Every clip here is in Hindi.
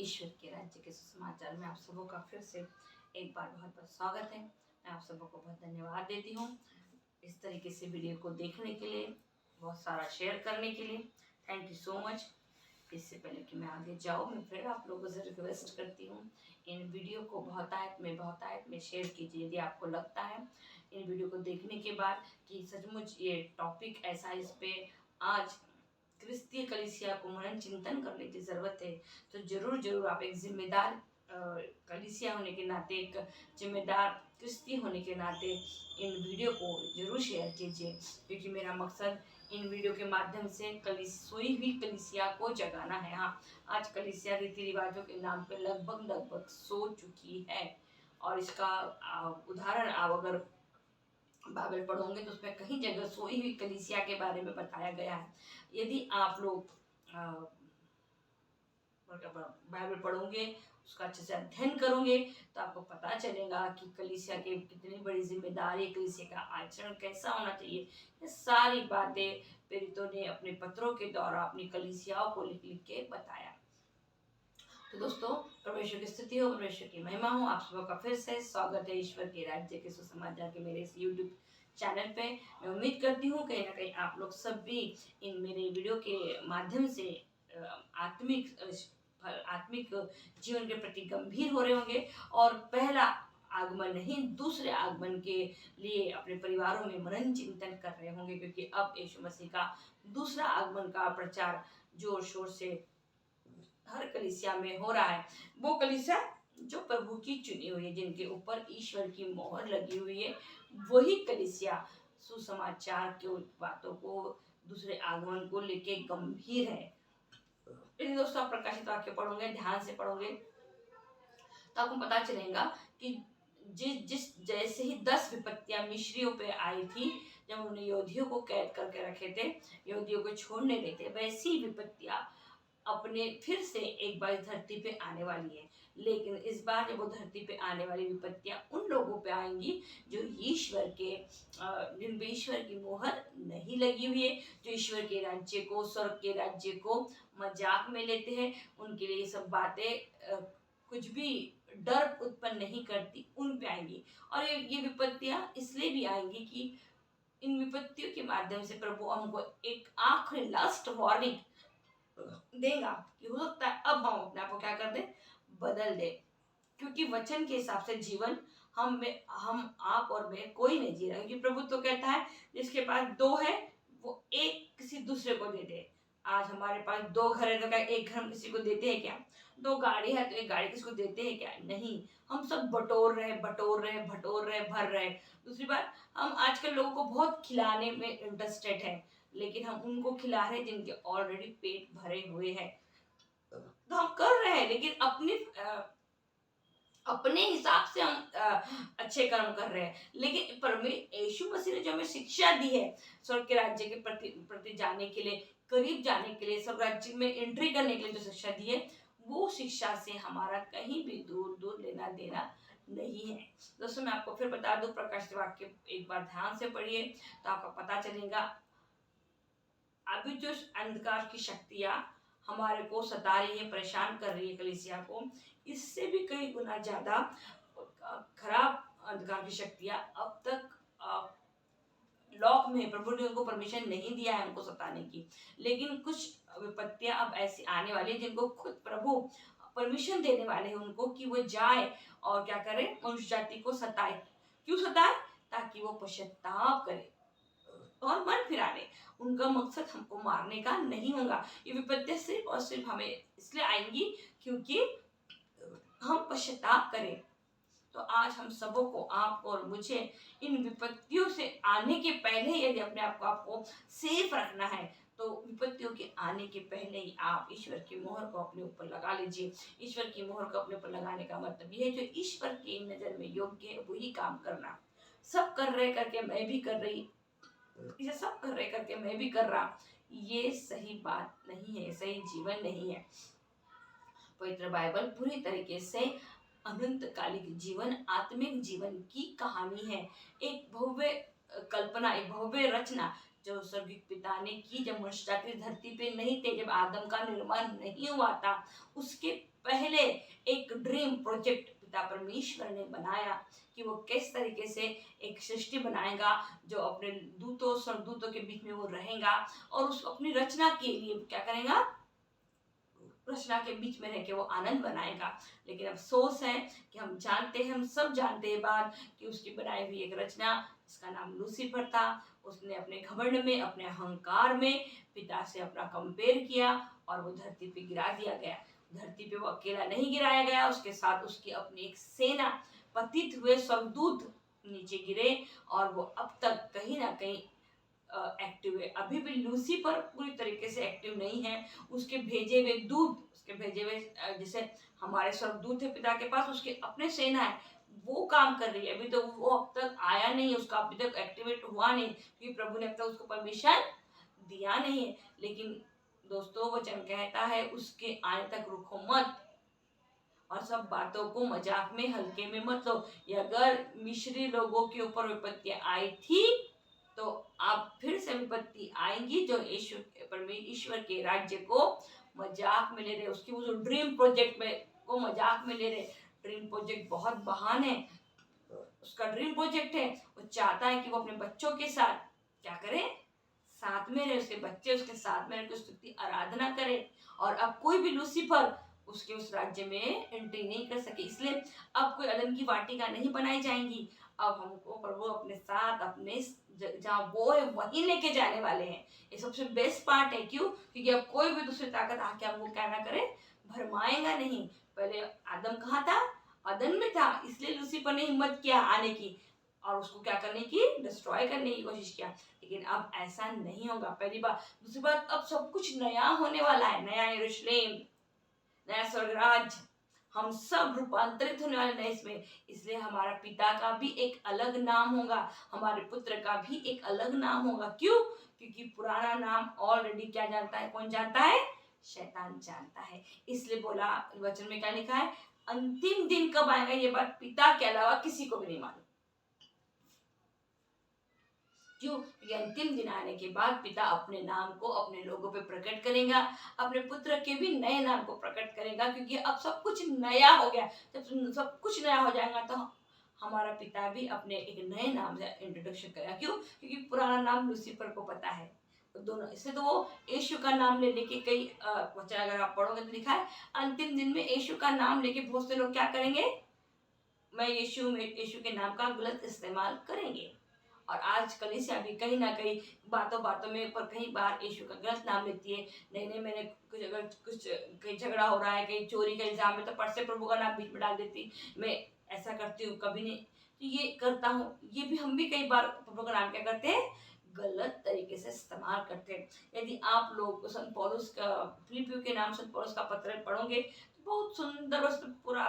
ईश्वर के राज्य के सुसमाचार में आप सबों का फिर से एक बार बहुत बहुत स्वागत है। मैं आप सबों को बहुत धन्यवाद देती हूँ इस तरीके से वीडियो को देखने के लिए, बहुत सारा शेयर करने के लिए। Thank you so much. इससे पहले कि मैं आगे जाऊँ, मैं फिर आप लोगों से रिक्वेस्ट करती हूँ, इन वीडियो को बहुतायत में शेयर कीजिए। यदि आपको लगता है इन वीडियो को देखने के बाद कि सचमुच ये टॉपिक ऐसा है, इस पे आज क्रिस्तीय कलीसिया को मनन चिंतन करने की ज़रूरत है, तो ज़रूर आप एक जिम्मेदार कलीसिया होने के नाते, एक जिम्मेदार क्रिस्ती होने के नाते इन वीडियो को ज़रूर शेयर कीजिए, क्योंकि मेरा मकसद इन वीडियो के माध्यम से सोई हुई कलीसिया को जगाना है। हाँ, आज कलीसिया रीति रिवाजों के नाम पे लगभग सो चुकी है, और इसका उदाहरण आप अगर बाइबल पढ़ोगे तो उसमें कहीं जगह सोई हुई कलीसिया के बारे में बताया गया है। यदि आप लोग बाइबल पढ़ोगे, उसका अच्छे से अध्ययन करोगे, तो आपको पता चलेगा कि कलीसिया की कितनी बड़ी जिम्मेदारी, कलीसिया का आचरण कैसा होना चाहिए। ये सारी बातें प्रेरितों ने अपने पत्रों के द्वारा अपनी कलीसियाओं को लिख लिख के बताया। तो दोस्तों, परमेश्वर की स्तुति हो, परमेश्वर की महिमा हो। आप सबों का फिर से स्वागत है ईश्वर के राज्य के सुसमाचार के मेरे इस यूट्यूब चैनल पे। मैं उम्मीद करती हूँ कहीं ना कहीं आप लोग सब भी इन मेरे वीडियो के माध्यम से आत्मिक जीवन के प्रति गंभीर हो रहे होंगे, और पहला आगमन नहीं, दूसरे आगमन के लिए अपने परिवारों में मनन चिंतन कर रहे होंगे, क्योंकि अब यीशु मसीह का दूसरा आगमन का प्रचार जोर शोर से हर कलीसिया में हो रहा है। वो कलीसिया जो प्रभु की चुनी हुई है, जिनके ऊपर ईश्वर की मोहर लगी हुई है, वही कलीसिया सुसमाचार के बातों को, दूसरे आगमन को लेके गंभीर है। यदि दोस्तों आप प्रकाशित वाक्य पढ़ोगे, ध्यान से पढ़ोगे, तो आपको पता चलेगा कि जिस जैसे ही 10 विपत्तियां मिस्रियों पे आई थी, जब उन्होंने यहूदियों को कैद करके रखे थे, यहूदियों को छोड़ने देते, वैसी विपत्तियां अपने फिर से एक बार धरती पे आने वाली है। लेकिन इस बार जब वो धरती पे आने वाली विपत्तियां उन लोगों पे आएंगी जो ईश्वर के जिन पे ईश्वर की मोहर नहीं लगी हुई है, जो ईश्वर के राज्य को, स्वर्ग के राज्य को मजाक में लेते हैं। उनके लिए ये सब बातें कुछ भी डर उत्पन्न नहीं करती, उन पे आएंगी। और ये विपत्तियां इसलिए भी आएंगी कि इन विपत्तियों के माध्यम से प्रभु हमको एक आखिरी लास्ट वार्निंग देगा कि हो सकता है अब हम अपने आप को क्या कर दे, बदल दे। क्योंकि वचन के हिसाब से जीवन हम आप और मैं कोई नहीं जी रहा, क्योंकि प्रभु तो कहता है जिसके पास 2 है वो एक किसी दूसरे को दे दे। आज हमारे पास 2 घर है तो क्या एक घर हम किसी को देते हैं क्या? 2 गाड़ी है तो एक गाड़ी किसी को देते हैं क्या? नहीं, हम सब बटोर रहे भर रहे। दूसरी बात, हम आजकल लोगों को बहुत खिलाने में इंटरेस्टेड है, लेकिन हम उनको खिला रहे हैं जिनके ऑलरेडी पेट भरे हुए हैं। तो हम कर रहे हैं, लेकिन अपने हिसाब से हम अच्छे कर्म कर रहे हैं। लेकिन यीशु मसीह ने जो हमें शिक्षा दी है स्वर्ग के राज्य के प्रति जाने के लिए, करीब जाने के लिए, स्वर्ग राज्य में एंट्री करने के लिए जो शिक्षा दी है, वो शिक्षा से हमारा कहीं भी दूर दूर लेना देना नहीं है। दोस्तों, मैं आपको फिर बता दूं, प्रकाशित वाक्य एक बार ध्यान से पढ़िए तो आपको पता चलेगा। अभी जो अंधकार की शक्तियां हमारे को सता रही है, परेशान कर रही है कलीसिया को, इससे भी कई गुना ज्यादा खराब अंधकार की शक्तियां अब तक लॉक में, प्रभु ने उनको परमिशन नहीं दिया है उनको सताने की। लेकिन कुछ विपत्तियां अब ऐसी आने वाली है जिनको खुद प्रभु परमिशन देने वाले हैं उनको, कि वो जाए और क्या करे, मनुष्य जाति को सताए। क्यों सताए? ताकि वो पश्चाताप करे और मन फिरा ले। उनका मकसद हमको मारने का नहीं होगा। ये विपत्तियां सिर्फ और सिर्फ हमें इसलिए आएंगी क्योंकि हम पश्चाताप करें। तो आज हम सबों को, आप और मुझे, इन विपत्तियों से आने के पहले यदि अपने आप को आपको सेफ रखना है, तो विपत्तियों के आने के पहले ही आप ईश्वर की मोहर को अपने ऊपर लगा लीजिए। ईश्वर की मोहर को अपने ऊपर लगाने का मतलब ये है, जो ईश्वर की नजर में योग्य है वही काम करना। सब कर रहे करके मैं भी कर रही, ये सब कर रहे करके मैं भी कर रहा, ये सही बात नहीं है, सही जीवन नहीं है। पवित्र बाइबल पूरी तरीके से अनंतकालिक जीवन, आत्मिक जीवन की कहानी है। एक भव्य कल्पना, एक भव्य रचना, जो स्वर्गीय पिता ने की जब मनुष्य जाति धरती पे नहीं थे, जब आदम का निर्माण नहीं हुआ था, उसके पहले एक ड्रीम प्रोजेक्ट पिता परमेश्वर ने बनाया कि वो किस तरीके से एक सृष्टि बनाएगा जो अपने दूतों स्वर्गदूतों के बीच में वो रहेगा और उस अपनी रचना के लिए क्या करेगा, रचना के बीच में रह के वो आनंद बनाएगा। लेकिन अफसोस है कि हम जानते हैं, हम सब जानते हैं बात कि उसकी बनाई हुई एक रचना जिसका नाम लूसीफर था, उसने अपने घमंड में, अपने अहंकार में पिता से अपना कंपेयर किया और वो धरती पे गिरा दिया गया। धरती पे वो अकेला नहीं गिराया गया, उसके साथ उसकी अपनी एक सेना, पतित हुए स्वर्गदूत नीचे गिरे और वो अब तक कहीं ना कहीं एक्टिव है। अभी भी लूसीफर पूरी तरीके से एक्टिव नहीं है। उसके भेजे हुए दूत, उसके भेजे हुए जैसे हमारे स्वर्गदूत है पिता के पास, उसके अपने सेना है, वो काम कर रही है। अभी तो वो अब तक आया नहीं है, उसका अभी तक एक्टिवेट हुआ नहीं क्योंकि प्रभु ने अब तक उसको परमिशन दिया नहीं है। लेकिन दोस्तों वचन कहता है उसके आने तक रुको मत और सब बातों को मजाक में हल्के में मत लो। ये अगर मिस्री लोगों के ऊपर विपत्ति आई थी तो आप फिर से विपत्ति आएंगी जो ईश्वर के राज्य को मजाक में ले रहे, उसकी वो जो ड्रीम प्रोजेक्ट में को मजाक में ले रहे। ड्रीम प्रोजेक्ट बहुत महान है, उसका ड्रीम प्रोजेक्ट है, वो चाहता है कि वो अपने बच्चों के साथ क्या करे, साथ में रहे, उसके बच्चे उसके साथ में रहकर उसकी आराधना करे। और अब कोई भी लूसीफर उसके उस राज्य में एंट्री नहीं कर सके, इसलिए अब कोई अदन की वाटिका नहीं बनाई जाएंगी। अब हमको प्रभु अपने साथ अपने जहाँ वो है वहीं लेके जाने वाले हैं। ये सबसे बेस्ट पार्ट है, क्यों? क्योंकि अब कोई भी दूसरी ताकत आके हमको क्या ना करे, भरमाएगा नहीं। पहले आदम कहाँ था? अदन में था, इसलिए लूसीफर ने हिम्मत किया आने की और उसको क्या करने की, डिस्ट्रॉय करने की कोशिश किया। लेकिन अब ऐसा नहीं होगा, पहली बात। दूसरी बात, अब सब कुछ नया होने वाला है, नया यरूशलेम, नया स्वर्गराज, हम सब रूपांतरित होने वाले नए इसमें। इसलिए हमारा पिता का भी एक अलग नाम होगा, हमारे पुत्र का भी एक अलग नाम होगा। क्यों? क्योंकि पुराना नाम ऑलरेडी क्या जानता है, कौन जानता है? शैतान जानता है। इसलिए बोला वचन में क्या लिखा है, अंतिम दिन कब आएगा ये बात पिता के अलावा किसी को भी नहीं मालूम। क्यों? क्योंकि अंतिम दिन आने के बाद पिता अपने नाम को अपने लोगों पे प्रकट करेगा, अपने पुत्र के भी नए नाम को प्रकट करेगा, क्योंकि अब सब कुछ नया हो गया। जब सब कुछ नया हो जाएगा तो हमारा पिता भी अपने एक नए नाम से इंट्रोडक्शन करेगा। क्यों? क्योंकि पुराना नाम लूसीफर को पता है, तो दोनों इससे तो वो यीशु का नाम ले लेके कई वचन अगर आप पढ़ोगे तो लिखा है अंतिम दिन में यीशु का नाम लेके बहुत से लोग क्या करेंगे, मैं यीशु के नाम का गलत इस्तेमाल करेंगे। और आज कलीसिया भी कहीं ना कहीं बातों बातों में पर कई बार यीशु का गलत नाम लेती है। नहीं नहीं, मैंने कुछ अगर कुछ कहीं झगड़ा हो रहा है, कहीं चोरी का इल्जाम है तो पट से प्रभु का नाम बीच में डाल देती, मैं ऐसा करती हूँ कभी नहीं, तो ये करता हूँ। ये भी हम भी कई बार प्रभु का नाम क्या करते हैं, गलत तरीके से इस्तेमाल करते हैं। यदि आप लोग संत पौलुस का, फिलिपियों के नाम संत पौलुस का पत्र पढ़ोगे तो बहुत सुंदर, उस पूरा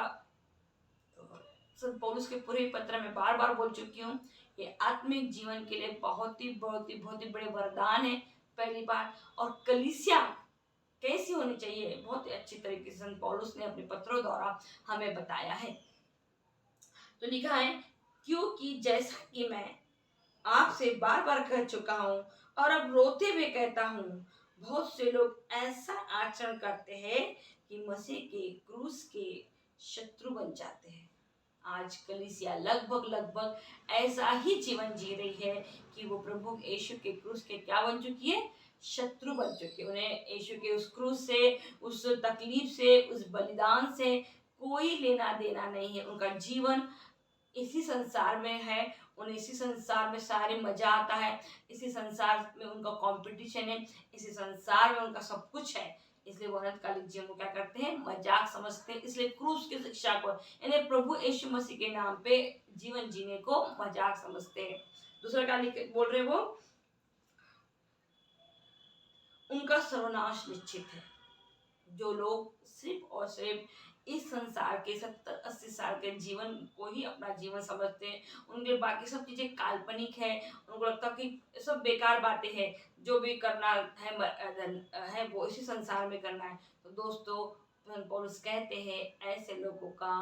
संत पौलुस के पूरे पत्र में बार बार बोल चुकी हूँ, ये आत्मिक जीवन के लिए बहुत ही बड़े वरदान है, पहली बात। और कलीसिया कैसी होनी चाहिए, बहुत ही अच्छी तरीके से संत पौलुस ने अपने पत्रों द्वारा हमें बताया है। तो लिखा है, क्योंकि जैसा कि मैं आपसे बार बार कह चुका हूँ और अब रोते हुए कहता हूँ, बहुत से लोग ऐसा आचरण करते हैं कि मसीह के क्रूस के शत्रु बन जाते हैं। आज कलीसिया लगभग ऐसा ही जीवन जी रही है कि वो प्रभु यीशु के क्रूस के क्या बन चुकी है, शत्रु बन चुकी है। उन्हें यीशु के उस क्रूस से, उस तकलीफ से, उस बलिदान से कोई लेना देना नहीं है। उनका जीवन इसी संसार में है, उन्हें इसी संसार में सारे मजा आता है, इसी संसार में उनका कंपटीशन है, इसी संसार में उनका सब कुछ है। इसलिए वो अनंतकालिक जीवन को क्या करते हैं, मजाक समझते हैं। इसलिए क्रूस की शिक्षा को, यानी प्रभु यीशु मसीह के नाम पे जीवन जीने को मजाक समझते हैं। दूसरा क्या बोल रहे वो, उनका सर्वनाश निश्चित है। जो लोग सिर्फ और सिर्फ इस संसार के 70-80 साल के जीवन को ही अपना जीवन समझते हैं, उनके बाकी सब चीजें काल्पनिक है, उनको लगता है कि सब बेकार बातें हैं, जो भी करना है वो इसी संसार में करना है। तो दोस्तों पौलुस कहते हैं ऐसे लोगों का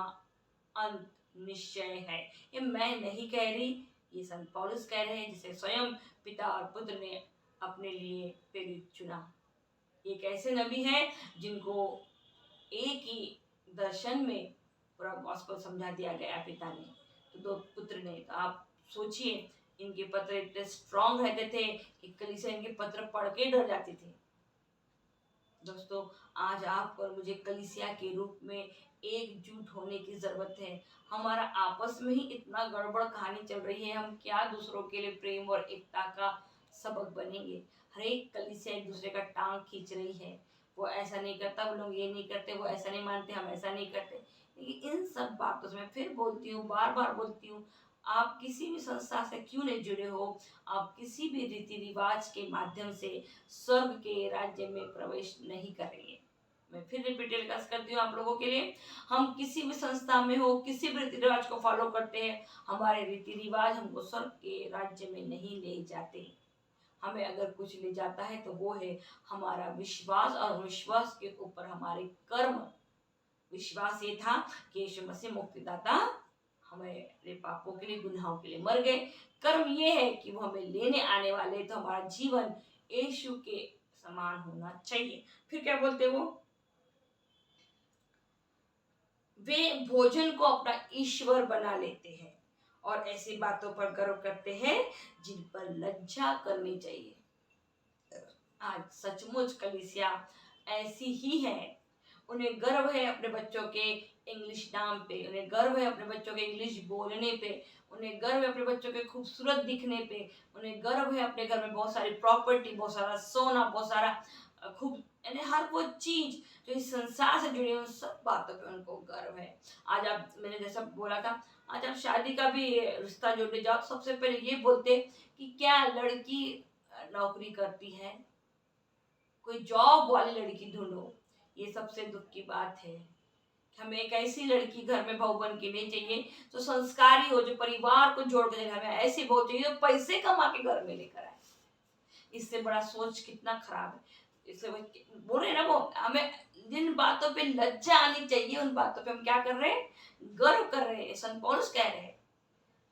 अंत निश्चय है। ये मैं नहीं कह रही, ये संत पौलुस कह रहे हैं, जिसे स्वयं पिता और पुत्र ने अपने लिए प्रेरित चुना। एक ऐसे नबी हैं जिनको एक ही दर्शन में पूरा गॉस्पेल समझा दिया गया पिता ने, तो दो पुत्र ने। तो आप सोचिए, इनके पत्र इतने स्ट्रांग रहते थे कि कलीसिया इनके पत्र पढ़ के डर जाती थी। दोस्तों, आज आपको और मुझे कलीसिया के रूप में एकजुट होने की जरूरत है। हमारा आपस में ही इतना गड़बड़ कहानी चल रही है, हम क्या दूसरों के लिए प्रेम और एकता का सबक बनेंगे। हर एक कलीसिया एक दूसरे का टांग खींच रही है। वो ऐसा नहीं करता, वो लोग ये नहीं करते, वो ऐसा नहीं मानते, हम ऐसा नहीं करते। लेकिन इन सब बातों से मैं फिर बोलती हूँ, बार बार बोलती हूँ, आप किसी भी संस्था से क्यों नहीं जुड़े हो, आप किसी भी रीति रिवाज के माध्यम से स्वर्ग के राज्य में प्रवेश नहीं करेंगे। मैं फिर रिपीट टेलीकास्ट करती हूँ आप लोगों के लिए, हम किसी भी संस्था में हो, किसी भी रीति रिवाज को फॉलो करते हैं, हमारे रीति रिवाज हमको स्वर्ग के राज्य में नहीं ले जाते। हमें अगर कुछ ले जाता है तो वो है हमारा विश्वास, और विश्वास के ऊपर हमारे कर्म। विश्वास ये था कि यीशु मसीह मुक्तिदाता हमारे पापों के लिए, गुनाहों के लिए मर गए। कर्म ये है कि वो हमें लेने आने वाले, तो हमारा जीवन यीशु के समान होना चाहिए। फिर क्या बोलते वो, वे भोजन को अपना ईश्वर बना लेते हैं और ऐसी बातों पर गर्व करते हैं जिन पर लज्जा करनी चाहिए। आज सचमुच कलीसिया ऐसी ही है। उन्हें गर्व है अपने बच्चों के इंग्लिश नाम पे, उन्हें गर्व है अपने बच्चों के इंग्लिश बोलने पे, उन्हें गर्व है अपने बच्चों के खूबसूरत दिखने पे, उन्हें गर्व है अपने घर में बहुत सारी प्रॉपर्टी, बहुत सारा सोना, बहुत सारा खूब, यानी हर वो चीज जो इस संसार से जुड़ी, उन सब बातों पे उनको गर्व है। आज आप, मैंने जैसा बोला था, आज आप शादी का भी रिश्ता जोड़ने जाओ, सबसे पहले ये बोलते कि क्या लड़की नौकरी करती है, कोई जॉब वाली लड़की ढूंढो। ये सबसे दुख की बात है। हमें एक ऐसी लड़की घर में बहू बन के नहीं चाहिए जो संस्कारी हो, जो परिवार को जोड़ के, हमें ऐसी बहू चाहिए जो पैसे कमा के घर में लेकर आए। इससे बड़ा सोच कितना खराब है। इससे बोल रहे ना, वो हमें जिन बातों पे लज्जा आनी चाहिए, उन बातों पे हम क्या कर रहे हैं, गर्व कर रहे हैं। संत पौलुस कह रहे हैं,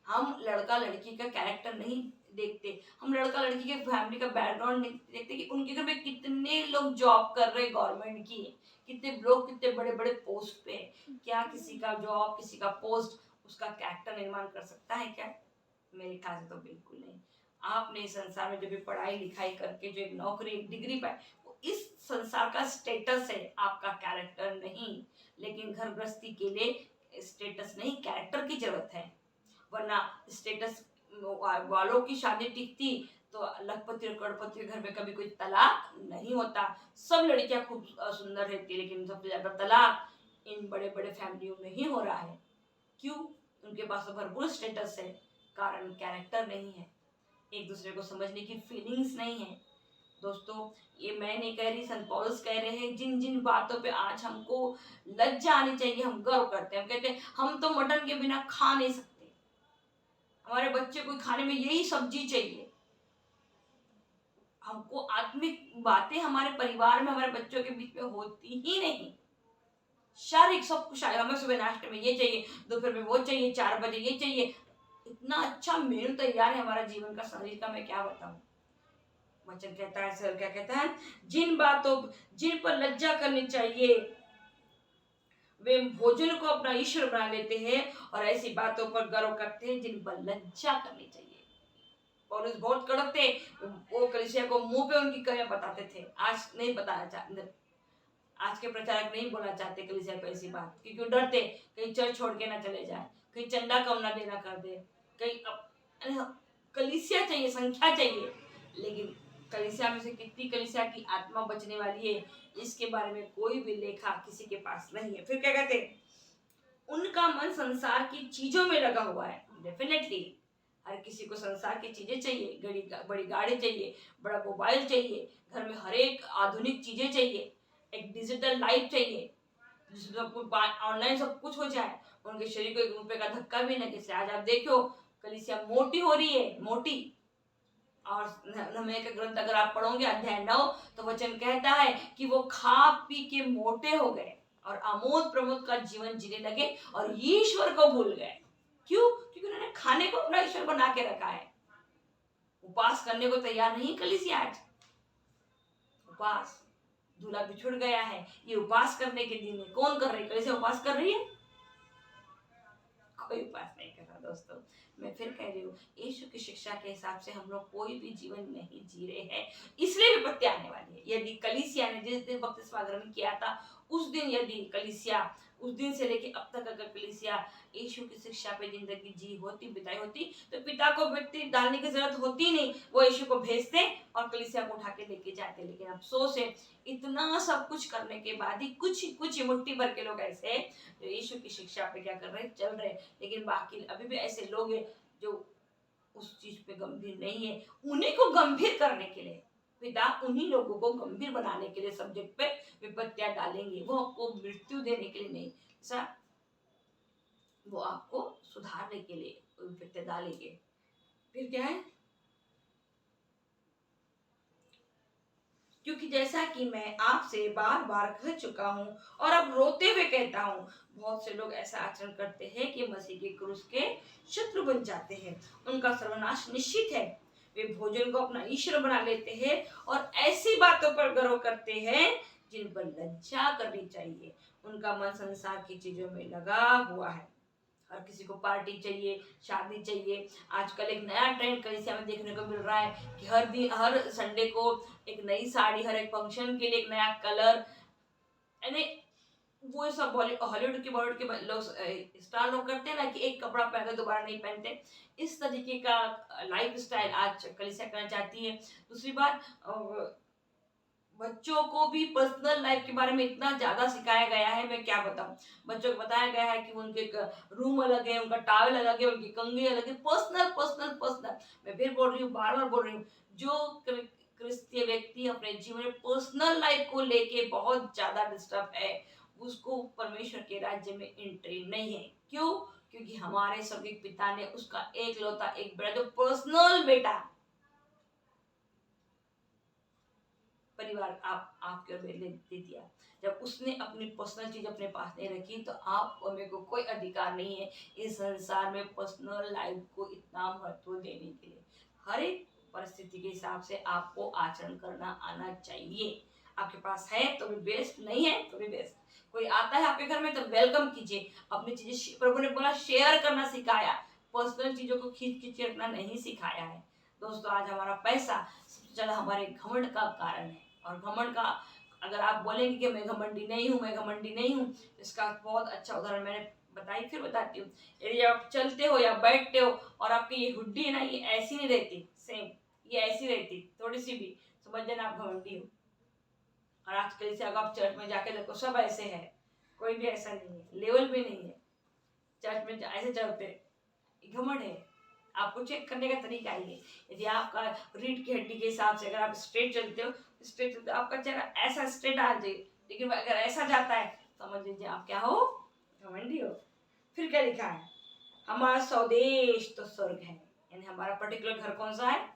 हम लड़का लड़की का कैरेक्टर नहीं देखते, हम लड़का लड़की के फैमिली का बैकग्राउंड नहीं देखते कि उनके घर में कितने लोग जॉब कर रहे हैं गवर्नमेंट की, कितने लोग कितने बड़े बड़े पोस्ट पे हैं। क्या किसी का जॉब, किसी का पोस्ट उसका कैरेक्टर निर्माण कर सकता है क्या? मेरे ख्याल से तो बिल्कुल नहीं। आपने इस संसार में जो भी पढ़ाई लिखाई करके जो एक नौकरी, एक डिग्री पाई, वो इस संसार का स्टेटस है, आपका कैरेक्टर नहीं। लेकिन घर गृहस्थी के लिए स्टेटस नहीं, कैरेक्टर की जरूरत है। वरना स्टेटस वालों की शादी टिकती तो लखपति और करोड़पति के घर में कभी कोई तलाक नहीं होता। सब लड़कियां खूब सुंदर रहती है, लेकिन सबसे ज्यादा तलाक इन बड़े बड़े फैमिलियों में ही हो रहा है। क्यों? उनके पास तो भरपूर स्टेटस है, कारण कैरेक्टर नहीं है, एक दूसरे को समझने की फीलिंग्स नहीं है। दोस्तों, ये मैं नहीं कह रही, संत पौलुस कह रहे हैं, जिन जिन बातों पे आज हमको लज्जा आनी चाहिए, हम गर्व करते हैं। हम कहते हैं हम तो मटन के बिना खा नहीं सकते, हमारे बच्चे को खाने में यही सब्जी चाहिए। हमको आत्मिक बातें हमारे परिवार में, हमारे बच्चों के बीच में होती ही नहीं। शारीरिक सब कुछ आएगा, हमें सुबह नाश्ते में ये चाहिए, दोपहर में वो चाहिए, 4 बजे ये चाहिए। इतना अच्छा मेनू तैयार है हमारा जीवन का, शरीर का, मैं क्या बताऊं। वचन कहता है, सर क्या कहता है, जिन पर लज्जा करनी चाहिए वे भोजन को अपना ईश्वर बना लेते हैं और ऐसी बातों पर गर्व करते हैं जिन पर लज्जा करनी चाहिए। पौलुस बहुत कड़क थे, वो कलीसिया को मुंह पे उनकी कमियां बताते थे। आज नहीं बताना चाहते, आज के प्रचारक नहीं बोलना चाहते कलीसिया को ऐसी बात, क्योंकि डरते कहीं चर्च छोड़ के ना चले जाए, कहीं चंदा कम ना देना कर दे, कहीं कलीसिया चाहिए, संख्या चाहिए, लेकिन कलीसिया में से कितनी कलीसिया की आत्मा बचने वाली है, इसके बारे में कोई भी लेखा किसी के पास नहीं है। फिर क्या कहते हैं, उनका मन संसार की चीजों में लगा हुआ है। डेफिनेटली हर किसी को संसार की चीजें चाहिए, बड़ी गाड़ी चाहिए, बड़ा मोबाइल चाहिए, घर में हर एक आधुनिक चीजें चाहिए, एक डिजिटल लाइफ चाहिए जिसमें सब कुछ ऑनलाइन सब कुछ हो जाए, उनके शरीर को 1 रुपए का धक्का भी न किसे। आज आप देखो कलीसिया मोटी हो रही है, मोटी। और नमय का ग्रंथ अगर आप पढ़ोगे अध्याय 9, तो वचन कहता है कि वो खा पी के मोटे हो गए और आमोद प्रमोद का जीवन जीने लगे और ईश्वर को भूल गए। क्यों? क्योंकि उन्होंने खाने को अपना ईश्वर बना के रखा है। उपवास करने को तैयार नहीं कलीसिया आज। उपवास, दूल्हा बिछुड़ गया है, ये उपवास करने के दिन है। कौन कर रही है? कलीसिया उपवास कर रही है? कोई उपवास नहीं कर रहा दोस्तों। मैं फिर कह रही हूँ, यीशु की शिक्षा के हिसाब से हम लोग कोई भी जीवन नहीं जी रहे हैं, इसलिए विपत्ति आने वाली है। यदि कलीसिया ने जिस दिन बपतिस्मा ग्रहण किया था, उस दिन यदि कलीसिया उस दिन से लेके अब तक अगर कलीसिया यीशु की शिक्षा पे जिंदगी जी होती, बिताई होती, तो पिता को व्यक्ति डालने की जरूरत होती नहीं, वो यीशु को भेजते और कलीसिया को उठा के लेके जाते। लेकिन अफसोस है, इतना सब कुछ करने के बाद ही कुछ कुछ मुट्ठी भर के लोग ऐसे जो यीशु की शिक्षा पे क्या कर रहे हैं, चल रहे हैं। लेकिन बाकी अभी भी ऐसे लोग हैं जो उस चीज पे गंभीर नहीं है। उन्हीं को गंभीर करने के लिए पिता उन्हीं लोगों को गंभीर बनाने के लिए सब्जेक्ट पे विपत्तियां डालेंगे। वो आपको मृत्यु देने के लिए नहीं, ऐसा वो आपको सुधारने के लिए विपत्तियां डालेंगे। फिर क्या है, क्योंकि जैसा कि मैं आपसे बार बार कह चुका हूं और अब रोते हुए कहता हूं, बहुत से लोग ऐसा आचरण करते हैं कि मसीह के क्रूस के शत्रु बन जाते हैं। उनका सर्वनाश निश्चित है। वे भोजन को अपना ईश्वर बना लेते हैं और ऐसी बातों पर गर्व करते हैं जिन पर लज्जा करनी चाहिए। उनका मन संसार की चीजों में लगा हुआ है। हर किसी को पार्टी चाहिए, शादी चाहिए। आजकल एक नया ट्रेंड कलीसिया में देखने को मिल रहा है कि हर दिन, हर संडे को एक नई साड़ी, हर एक फंक्शन के लिए एक नया कलर, यानी वो सब हॉलीवुड के बॉलीवुड के लोग स्टार लोग करते हैं ना कि एक कपड़ा पहनते दोबारा नहीं पहनते। इस तरीके का लाइफ स्टाइल आज कलीसिया करना चाहती है। दूसरी बात, बच्चों को भी पर्सनल लाइफ के बारे में इतना ज्यादा सिखाया गया है, मैं क्या बताऊं। बच्चों को बताया गया है कि उनके रूम अलग है, उनका टॉवल अलग है, उनकी कंघी अलग है, पर्सनल पर्सनल पर्सनल। मैं फिर बोल रही हूँ, बार बार बोल रही हूँ, जो क्रिस्तीय व्यक्ति अपने जीवन में पर्सनल लाइफ को लेके बहुत ज्यादा डिस्टर्ब है, उसको परमेश्वर के राज्य में एंट्री नहीं है। क्यों? क्योंकि हमारे स्वर्गीय पिता ने उसका एक लौता एक बेटा, जो पर्सनल बेटा परिवार आपके ओर दे दिया। जब उसने अपनी पर्सनल चीज अपने पास नहीं रखी, तो आप और मेरे को कोई अधिकार नहीं है इस संसार में पर्सनल लाइफ को इतना महत्व देने के लिए। हर एक परिस्थिति के हिसाब से आपको आचरण करना आना चाहिए। आपके पास है तो भी बेस्ट, नहीं है तो भी बेस्ट। कोई आता है आपके घर में तो वेलकम कीजिए। अपनी चीजें, प्रभु ने बोला शेयर करना सिखाया, पर्सनल चीजों को खींच खींच के रखना नहीं सिखाया है। दोस्तों, आज हमारा पैसा सबसे ज्यादा हमारे घमंड का कारण है। और घमंड का, अगर आप बोलेंगे कि मैं घमंडी नहीं हूँ, मैं घमंडी नहीं हूँ, इसका बहुत अच्छा उदाहरण मैंने बताई, फिर बताती हूँ। यदि आप चलते हो या बैठते हो और आपकी ये हुड्डी है ना, ये ऐसी नहीं रहती, सेम ये ऐसी रहती, थोड़ी सी भी, समझ लेना आप घमंडी हो। और आजकल से अगर आप चर्च में जाके देखो, सब ऐसे है, कोई भी ऐसा नहीं है, लेवल भी नहीं है। चर्च में ऐसे चलते, घमंड है। आपको चेक करने का तरीका ये है। यदि आपका रीढ़ की हड्डी के हिसाब से अगर आप स्ट्रेट चलते हो, स्ट्रेट चलते हो, आपका चेहरा ऐसा स्ट्रेट आ जाए, लेकिन अगर ऐसा जाता है, समझ लीजिए आप क्या हो, घमंडी हो। फिर क्या लिखा है, हमारा स्वदेश तो स्वर्ग है। यानी हमारा पर्टिकुलर घर कौन सा है?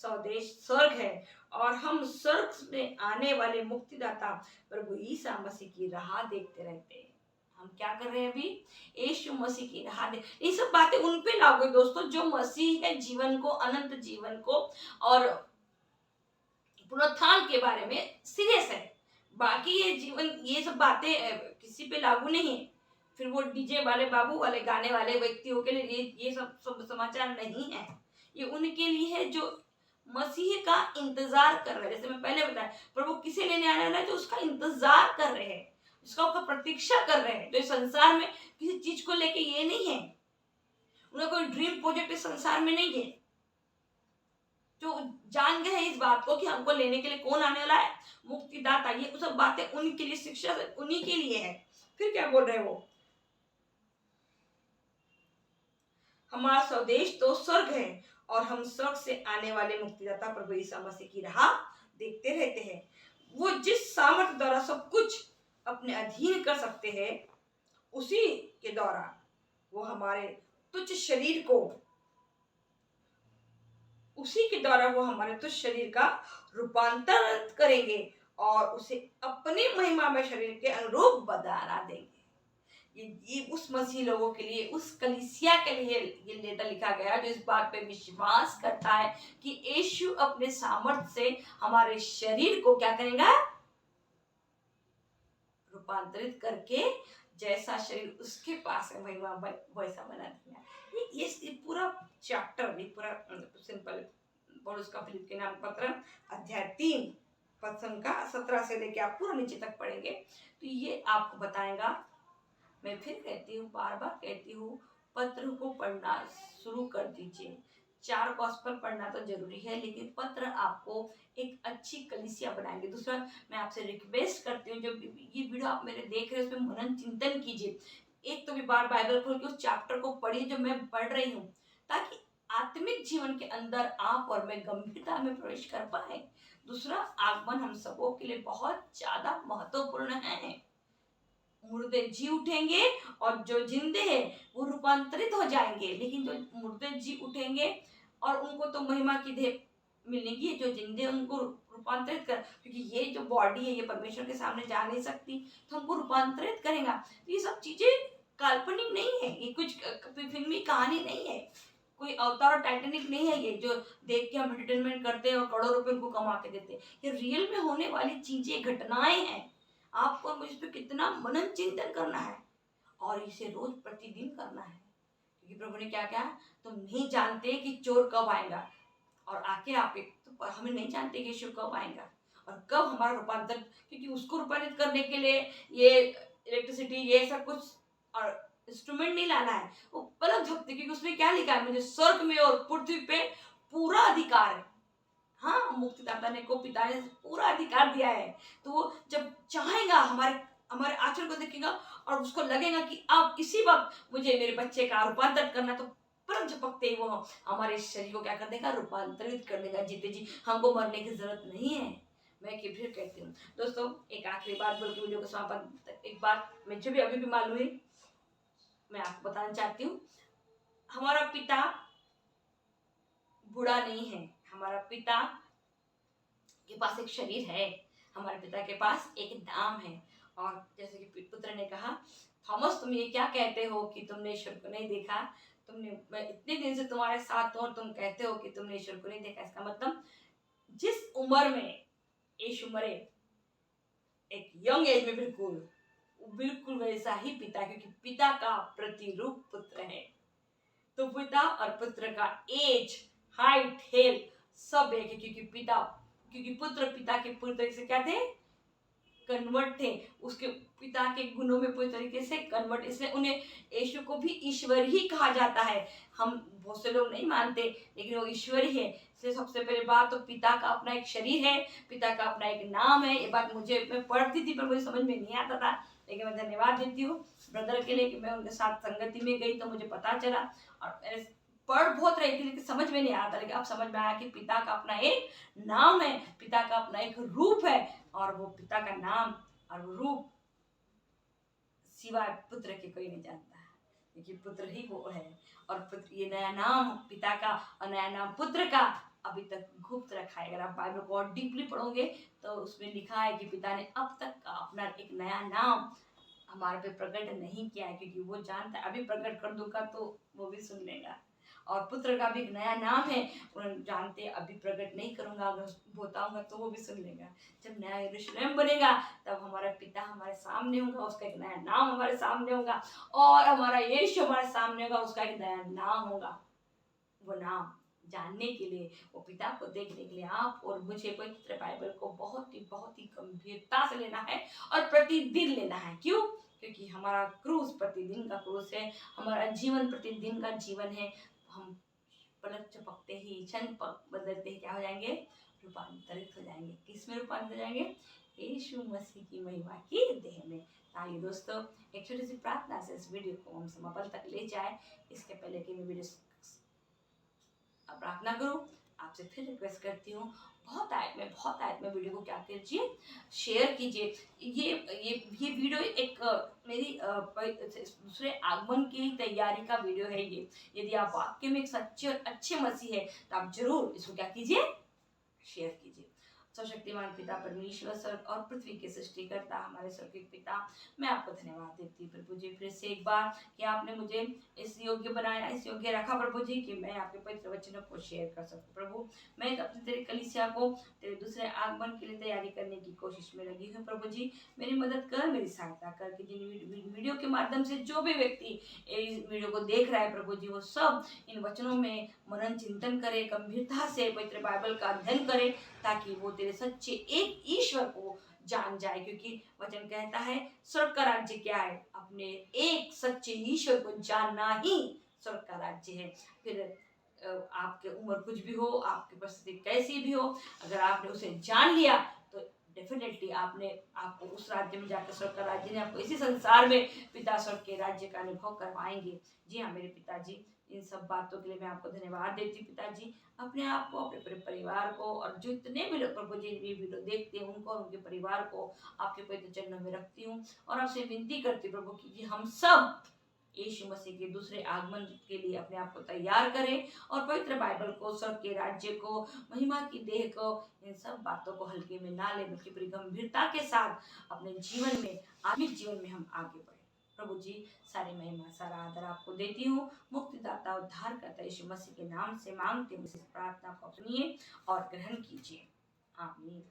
स्वदेश स्वर्ग है। और हम स्वर्ग में आने वाले मुक्तिदाता प्रभु ईसा मसीह की राह देखते रहते हैं। हम क्या कर रहे हैं अभी? यीशु मसीह की राह दे। ये सब बातें उन पे लागू है दोस्तों, जो मसीह है, जीवन को, अनंत जीवन को और पुनरुत्थान के बारे में सीरियस है। बाकी ये जीवन, ये सब बातें किसी पे लागू नहीं है। फिर वो डीजे वाले, बाबू वाले, गाने वाले व्यक्तियों के लिए ये सब समाचार नहीं है। ये उनके लिए है जो मसीह का इंतजार कर रहे हैं। जैसे मैं पहले बताया, प्रभु किसे लेने आने वाला है? जो उसका इंतजार कर रहे हैं, जिसका प्रतीक्षा कर रहे हैं, जो संसार में किसी चीज को लेके ये नहीं है, उनका कोई ड्रीम प्रोजेक्ट इस संसार में नहीं है, जो जान गए हैं इस बात को कि हमको लेने के लिए कौन आने वाला है, मुक्तिदाता। ये सब बातें उनके लिए, शिक्षा उन्हीं के लिए है। फिर क्या बोल रहे वो, हमारा स्वदेश तो स्वर्ग है और हम स्वर्ग से आने वाले मुक्तिदाता प्रभु यीशु मसीह की राह देखते रहते हैं। वो जिस सामर्थ्य द्वारा सब कुछ अपने अधीन कर सकते हैं, उसी के द्वारा वो हमारे तुच्छ शरीर को, उसी के द्वारा वो हमारे तुच्छ शरीर का रूपांतरण करेंगे और उसे अपनी महिमा में शरीर के अनुरूप बना देंगे। ये उस मसीह लोगों के लिए, उस कलीसिया के लिए ये लेटर लिखा गया जो इस बात पे विश्वास करता है कि यीशु अपने सामर्थ्य से हमारे शरीर को क्या करेगा, रूपांतरित करके जैसा शरीर उसके पास है महिमा वैसा बना दिया। ये पूरा चैप्टर, ये पूरा सिंपल पौलुस का फिलिप के नाम पत्र अध्याय 3 पद का 17 से लेके आप पूरा नीचे तक पढ़ेंगे तो ये आपको बताएगा। मैं फिर कहती हूँ, बार बार कहती हूँ, पत्र को पढ़ना शुरू कर दीजिए। 4 गॉस्पेल पढ़ना तो जरूरी है, लेकिन पत्र आपको एक अच्छी कलीसिया बनाएंगे। दूसरा, मैं आपसे रिक्वेस्ट करती हूँ, जो ये वीडियो आप मेरे देख रहे हैं उसमें मनन चिंतन कीजिए। एक तो भी बार बाइबल खोल के उस चैप्टर को पढ़िए जो मैं पढ़ रही हूँ, ताकि आत्मिक जीवन के अंदर आप और मैं गंभीरता में प्रवेश कर पाए। दूसरा, आगमन हम सबों के लिए बहुत ज्यादा महत्वपूर्ण है। मुर्दे जी उठेंगे और जो जिंदे हैं वो रूपांतरित हो जाएंगे, लेकिन जो मुर्दे जी उठेंगे और उनको तो महिमा की देह मिलेगी, जो जिंदे उनको रूपांतरित कर, क्योंकि ये जो बॉडी है ये परमेश्वर के सामने जा नहीं सकती, तो हमको रूपांतरित करेगा। तो ये सब चीजें काल्पनिक नहीं है, ये कुछ फिल्मी कहानी नहीं है, कोई अवतार और टाइटैनिक नहीं है ये जो देख के हम एंटरटेनमेंट करते हैं और करोड़ों रुपए उनको कमा के देते हैं। ये रियल में होने वाली चीजें, घटनाएं हैं। आपको मुझ पे कितना मनन चिंतन करना है और इसे रोज प्रतिदिन करना है, क्योंकि प्रभु ने क्या कहा, तुम नहीं जानते कि चोर कब आएगा और आके आपके, तो हमें नहीं जानते कि यीशु कब आएगा और कब हमारा रूपांतर, क्योंकि उसको रूपांतरित करने के लिए ये इलेक्ट्रिसिटी ये सब कुछ और इंस्ट्रूमेंट नहीं लाना है, वो पलक झपकते, क्योंकि उसमें क्या लिखा है, मुझे स्वर्ग में और पृथ्वी पे पूरा अधिकार है। हाँ, मुक्तिदाता ने को पिता ने पूरा अधिकार दिया है, तो वो जब चाहेगा हमारे हमारे आचरण को देखेगा और उसको लगेगा कि अब इसी वक्त मुझे मेरे बच्चे का रूपांतर करना, तो पलक झपकते ही वो हमारे शरीर को क्या कर देगा, रूपांतरित कर देगा जीते जी। हमको मरने की जरूरत नहीं है। मैं फिर कहती हूँ दोस्तों, एक आखिरी बात बोल के वीडियो को समापन, एक बात मुझे भी अभी भी मालूम है, मैं आपको बताना चाहती हूँ। हमारा पिता बूढ़ा नहीं है, हमारा पिता के पास एक शरीर है, हमारे पिता के पास एक नाम है। और जैसे कि पुत्र ने कहा, थॉमस तुम ये क्या कहते हो कि तुमने ईश्वर को नहीं देखा, तुमने, मैं इतने दिन से तुम्हारे साथ हूं और तुम कहते हो कि तुमने ईश्वर को नहीं देखा। इसका मतलब जिस उम्र में यीशु मरे, एक यंग एज में, बिल्कुल वैसा ही पिता, क्योंकि पिता का प्रतिरूप पुत्र है, तो पिता और पुत्र का एज, हाइट, हेल्थ सब एक है, क्योंकि पुत्र पिता के पूरी तरीके से क्या थे, कन्वर्ट थे, उसके पिता के गुणों में पूरी तरीके से कन्वर्ट, इसलिए उन्हें यीशु को भी ईश्वर ही कहा जाता है। हम बहुत से लोग नहीं मानते, लेकिन वो ईश्वर ही है। इसलिए सबसे पहले बात तो पिता का अपना एक शरीर है, पिता का अपना एक नाम है। ये बात मैं पढ़ती थी पर मुझे समझ में नहीं आता था, लेकिन मैं धन्यवाद देती हूँ ब्रदर के लिए कि मैं उनके साथ संगति में गई तो मुझे पता चला। और पढ़ बहुत रही थी लेकिन समझ में नहीं आता, लेकिन अब समझ में आया कि पिता का अपना एक नाम है, पिता का अपना एक रूप है, और वो पिता का नाम और रूप सिवाय पुत्र के कोई नहीं जानता है, क्योंकि पुत्र ही वो है। और पुत्र, ये नया नाम पिता का और नया नाम पुत्र का अभी तक गुप्त रखा है। अगर आप बाइबल को और डीपली पढ़ोगे तो उसमें लिखा है कि पिता ने अब तक का अपना एक नया नाम हमारे पे प्रकट नहीं किया है, क्योंकि वो जानता है अभी प्रकट कर दूंगा तो वो भी सुन लेगा। और पुत्र का भी एक नया नाम है, उन्हें जानते अभी प्रकट नहीं करूंगा, अगर बताऊंगा तो वो भी सुन लेगा। जब नया यरूशलेम बनेगा तब हमारा पिता हमारे सामने होगा, उसका एक नया नाम हमारे सामने होगा, और हमारा यीशु हमारे सामने होगा, उसका एक नया नाम होगा। वो नाम जानने के लिए, वो पिता को देखने के लिए आप और मुझे पवित्र बाइबल को बहुत ही गंभीरता से लेना है और प्रतिदिन लेना है। क्यों? क्योंकि हमारा क्रूस प्रतिदिन का क्रूस है, हमारा जीवन प्रतिदिन का जीवन है। हम पलक झपकते ही, क्षण बदलते ही क्या हो जाएंगे, रूपांतरित हो जाएंगे। किस में रूपांतरित हो जाएंगे? यीशु मसीह की महिमा की देह में। आइए दोस्तों, एक छोटी सी प्रार्थना से इस वीडियो को हम समापन तक ले जाए। इसके पहले कि मैं वीडियो प्रार्थना करूं, आपसे फिर रिक्वेस्ट करती हूँ, बहुत आयत में वीडियो को क्या कीजिए, शेयर कीजिए। ये वीडियो एक मेरी दूसरे आगमन की तैयारी का वीडियो है। ये यदि आप वाक्य में एक सच्चे और अच्छे मसीह है तो आप जरूर इसको क्या कीजिए, शेयर कीजिए। सर्वशक्तिमान पिता परमेश्वर, स्वर्ग और पृथ्वी के सृष्टिकर्ता हमारे स्वर्गीय पिता, मैं आपको धन्यवाद देती हूँ प्रभु जी, फिर से एक बार कि आपने मुझे इस योग्य बनाया, इस योग्य रखा प्रभु जी, कि मैं आपके पवित्र वचनों को शेयर कर सकूं प्रभु। मैं अपने तेरे कलीसिया को तेरे दूसरे आगमन के लिए तैयारी करने की कोशिश में लगी हूँ प्रभु जी। मेरी मदद कर, मेरी सहायता कर, कि जिन वीडियो के माध्यम से जो भी व्यक्ति इस वीडियो को देख रहा है प्रभु जी, वो सब इन वचनों में मनन चिंतन करे, गंभीरता से पवित्र बाइबल का अध्ययन करे, ताकि वो तेरे सच्चे एक ईश्वर को जान जाए। क्योंकि वचन कहता है स्वर्ग का राज्य क्या है, अपने एक सच्चे ईश्वर को जानना ही स्वर्ग का राज्य है। फिर आपके उम्र कुछ भी हो, आपकी परिस्थिति कैसी भी हो, अगर आपने उसे जान लिया तो डेफिनेटली आपने आपको उस राज्य में जाकर, स्वर्ग का राज्य ने आपको इसी संसार में पिता स्वर्ग के राज्य का अनुभव करवाएंगे। जी हाँ मेरे पिताजी, इन सब बातों के लिए मैं आपको धन्यवाद देती हूँ पिताजी। अपने आप को, अपने पूरे परिवार को, और जो इतने भी लोग प्रभु जी ये वीडियो देखते हैं उनको और उनके परिवार को आपके पवित्र चरणों में रखती हूँ, और आपसे विनती करती हूँ प्रभु कि हम सब यीशु मसीह के दूसरे आगमन के लिए अपने आप को तैयार करें, और पवित्र बाइबल को, स्वर्ग के राज्य को, महिमा की देह को, इन सब बातों को हल्के में ना ले, बल्कि पूरी गंभीरता के साथ अपने जीवन में, आत्मिक जीवन में हम आगे बढ़े। प्रभु जी, सारी महिमा, सारा आदर आपको देती हूँ। मुक्तिदाता, उद्धारकर्ता यीशु मसीह के नाम से मांगते हुए इस प्रार्थना को सुनिए और ग्रहण कीजिए। आमीन।